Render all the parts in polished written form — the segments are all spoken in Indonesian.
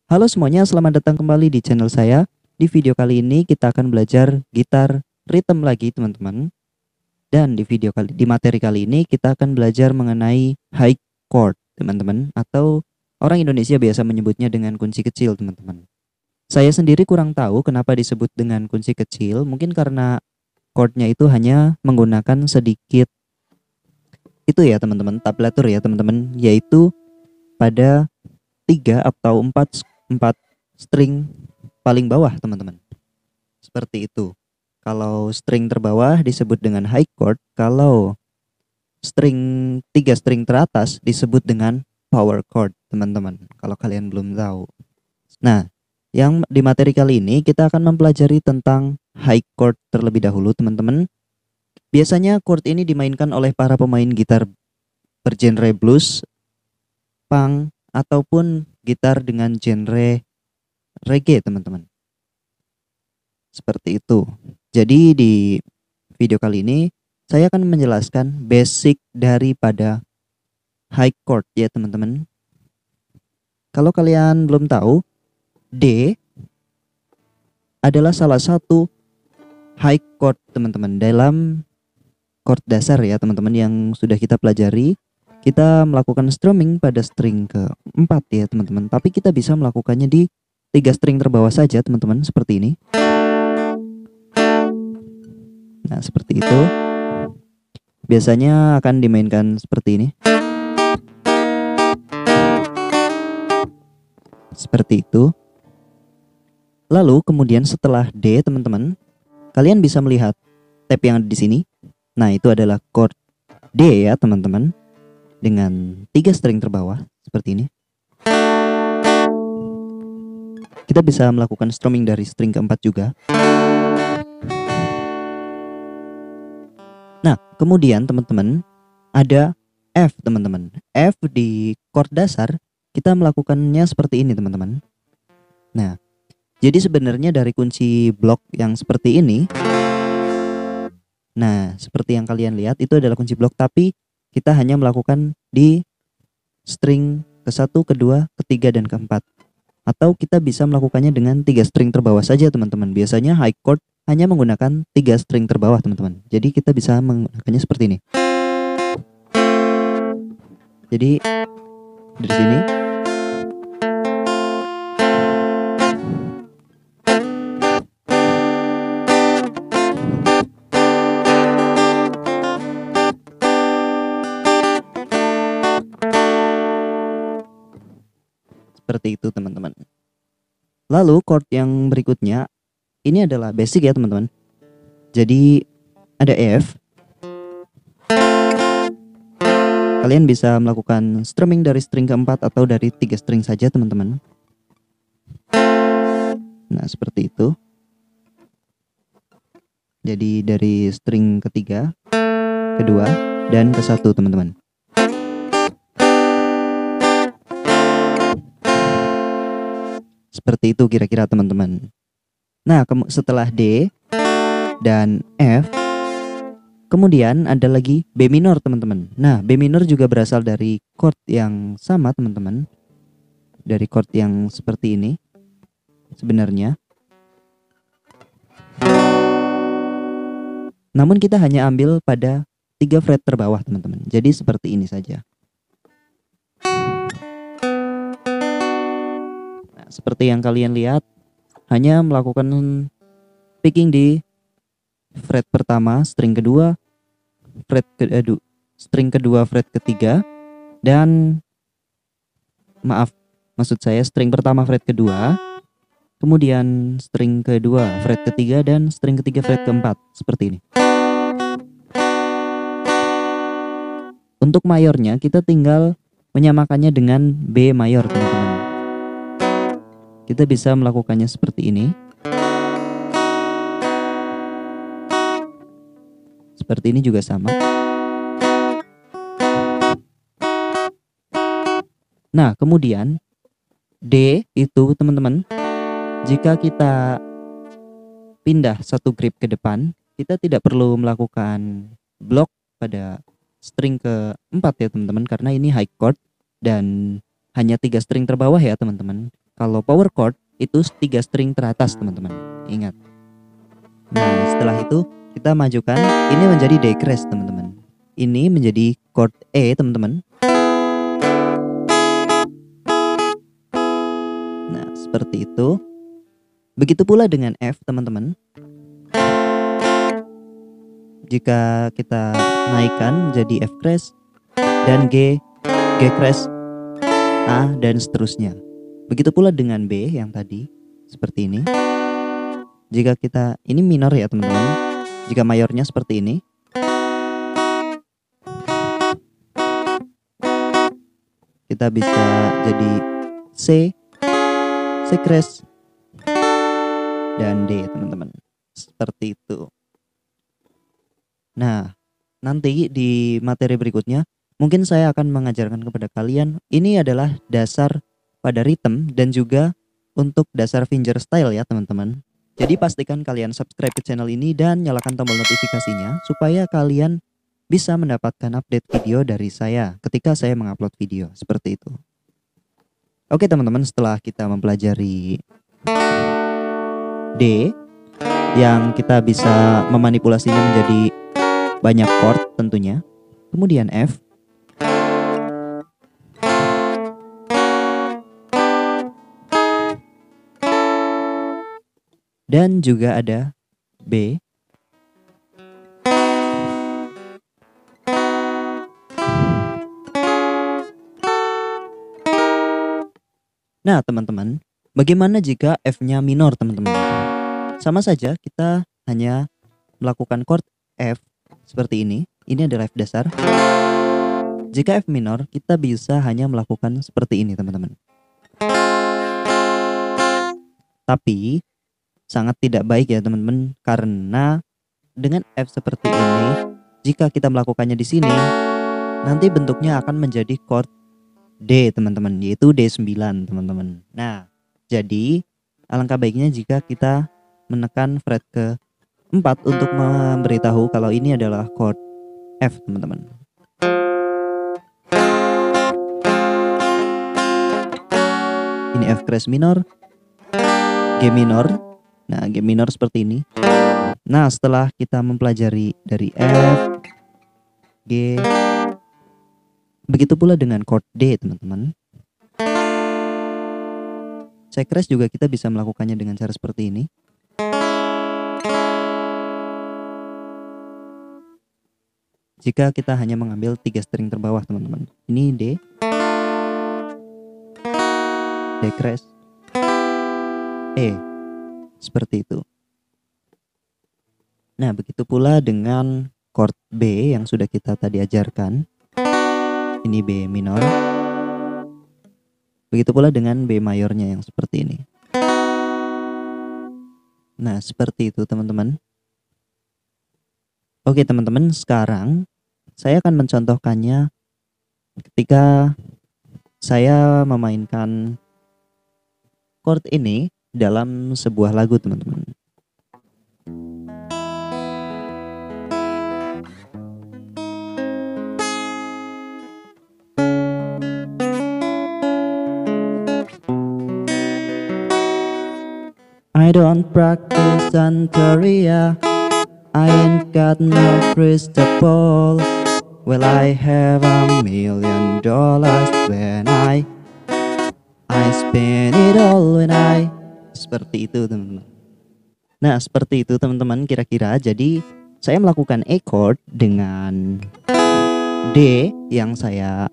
Halo semuanya, selamat datang kembali di channel saya. Di video kali ini kita akan belajar gitar rhythm lagi, teman-teman. Dan di materi kali ini kita akan belajar mengenai high chord, teman-teman, atau orang Indonesia biasa menyebutnya dengan kunci kecil, teman-teman. Saya sendiri kurang tahu kenapa disebut dengan kunci kecil, mungkin karena chordnya itu hanya menggunakan sedikit itu ya, teman-teman, tablatur ya, teman-teman, yaitu pada 3 atau 4 string paling bawah, teman-teman. Seperti itu. Kalau string terbawah disebut dengan high chord, kalau string 3 string teratas disebut dengan power chord, teman-teman. Kalau kalian belum tahu. Nah, yang di materi kali ini kita akan mempelajari tentang high chord terlebih dahulu, teman-teman. Biasanya chord ini dimainkan oleh para pemain gitar bergenre blues, punk, ataupun gitar dengan genre reggae, teman-teman. Seperti itu. Jadi di video kali ini saya akan menjelaskan basic daripada high chord ya, teman-teman. Kalau kalian belum tahu, D adalah salah satu high chord, teman-teman, dalam chord dasar ya, teman-teman, yang sudah kita pelajari. Kita melakukan strumming pada string ke-4 ya, teman-teman. Tapi kita bisa melakukannya di 3 string terbawah saja, teman-teman, seperti ini. Nah, seperti itu. Biasanya akan dimainkan seperti ini. Seperti itu. Lalu kemudian setelah D, teman-teman, kalian bisa melihat tab yang ada di sini. Nah, itu adalah chord D ya, teman-teman, dengan 3 string terbawah seperti ini. Kita bisa melakukan strumming dari string ke-4 juga. Nah, kemudian teman-teman ada F, teman-teman. F di chord dasar kita melakukannya seperti ini, teman-teman. Nah, jadi sebenarnya dari kunci blok yang seperti ini, nah, seperti yang kalian lihat itu adalah kunci blok, tapi kita hanya melakukan di string ke-1, ke-2, ke-3, dan ke-4. Atau kita bisa melakukannya dengan 3 string terbawah saja, teman-teman. Biasanya high chord hanya menggunakan 3 string terbawah, teman-teman. Jadi kita bisa menggunakannya seperti ini. Jadi dari sini seperti itu, teman-teman. Lalu chord yang berikutnya ini adalah basic ya, teman-teman. Jadi ada F. Kalian bisa melakukan strumming dari string ke-4 atau dari 3 string saja, teman-teman. Nah, seperti itu. Jadi dari string ke-3, ke-2, dan ke-1, teman-teman. Seperti itu kira-kira, teman-teman. Nah, setelah D dan F, kemudian ada lagi B minor, teman-teman. Nah, B minor juga berasal dari chord yang sama, teman-teman. Dari chord yang seperti ini sebenarnya. Namun kita hanya ambil pada 3 fret terbawah, teman-teman. Jadi seperti ini saja. Nah, seperti yang kalian lihat, hanya melakukan picking di fret pertama, string kedua, string kedua, fret ketiga, dan maksud saya string pertama, fret kedua, kemudian string kedua, fret ketiga, dan string ketiga, fret keempat, seperti ini. Untuk mayornya kita tinggal menyamakannya dengan B mayor, teman-teman. Kita bisa melakukannya seperti ini. Seperti ini juga sama. Nah, kemudian D itu, teman-teman, jika kita pindah satu grip ke depan, kita tidak perlu melakukan blok pada string ke-4 ya, teman-teman, karena ini high chord dan hanya 3 string terbawah ya, teman-teman. Kalau power chord itu 3 string teratas, teman-teman. Ingat. Nah, setelah itu kita majukan ini menjadi D crash, teman-teman. Ini menjadi chord E, teman-teman. Nah, seperti itu. Begitu pula dengan F, teman-teman. Jika kita naikkan jadi F crash dan G crash, A, dan seterusnya. Begitu pula dengan B yang tadi, seperti ini. Jika kita, ini minor ya teman-teman. Jika mayornya seperti ini, kita bisa jadi C crash, dan D, teman-teman. Seperti itu. Nah, nanti di materi berikutnya mungkin saya akan mengajarkan kepada kalian, ini adalah dasar pada rhythm dan juga untuk dasar fingerstyle ya teman-teman. Jadi pastikan kalian subscribe ke channel ini dan nyalakan tombol notifikasinya supaya kalian bisa mendapatkan update video dari saya ketika saya mengupload video, seperti itu. Oke teman-teman, setelah kita mempelajari D yang kita bisa memanipulasinya menjadi banyak chord tentunya, kemudian F, dan juga ada B, nah teman-teman, bagaimana jika F-nya minor teman-teman? Sama saja, kita hanya melakukan chord F seperti ini. Ini adalah F dasar. Jika F minor, kita bisa hanya melakukan seperti ini teman-teman. Tapi sangat tidak baik ya teman-teman, karena dengan F seperti ini, jika kita melakukannya di sini, nanti bentuknya akan menjadi chord D teman-teman, yaitu D9 teman-teman. Nah, jadi alangkah baiknya jika kita menekan fret ke 4 untuk memberitahu kalau ini adalah chord F teman-teman. Ini F crash minor, G minor. Nah, G minor seperti ini. Nah, setelah kita mempelajari dari F, G, begitu pula dengan chord D teman-teman. C crash juga kita bisa melakukannya dengan cara seperti ini. Jika kita hanya mengambil 3 string terbawah teman-teman. Ini D, D crash, E, seperti itu. Nah, begitu pula dengan chord B yang sudah kita tadi ajarkan. Ini B minor. Begitu pula dengan B mayornya yang seperti ini. Nah, seperti itu teman-teman. Oke teman-teman, sekarang saya akan mencontohkannya ketika saya memainkan chord ini dalam sebuah lagu teman-teman. I don't practice Santeria, I ain't got no crystal ball. Well, I have $1 million when I spend it all when I. Seperti itu teman-teman. Nah, seperti itu teman-teman kira-kira. Jadi saya melakukan A chord dengan D yang saya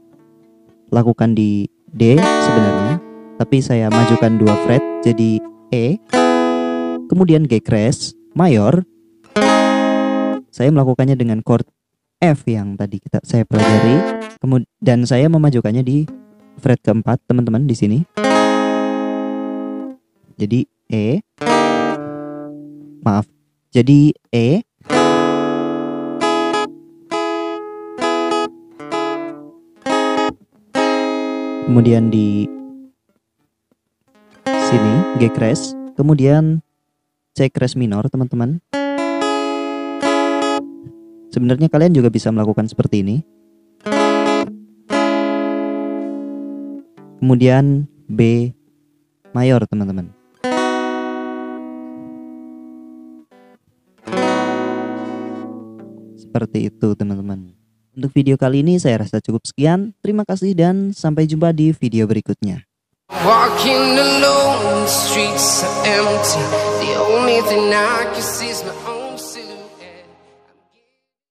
lakukan di D sebenarnya, tapi saya majukan 2 fret jadi E. Kemudian G crash mayor. Saya melakukannya dengan chord F yang tadi saya pelajari, dan saya memajukannya di fret keempat teman-teman di sini. Jadi E, maaf, jadi E, kemudian di sini G crash, kemudian C crash minor teman-teman. Sebenarnya kalian juga bisa melakukan seperti ini. Kemudian B mayor, teman-teman. Seperti itu, teman-teman. Untuk video kali ini saya rasa cukup sekian. Terima kasih dan sampai jumpa di video berikutnya. Walking alone, the streets are empty. The only thing I can see is my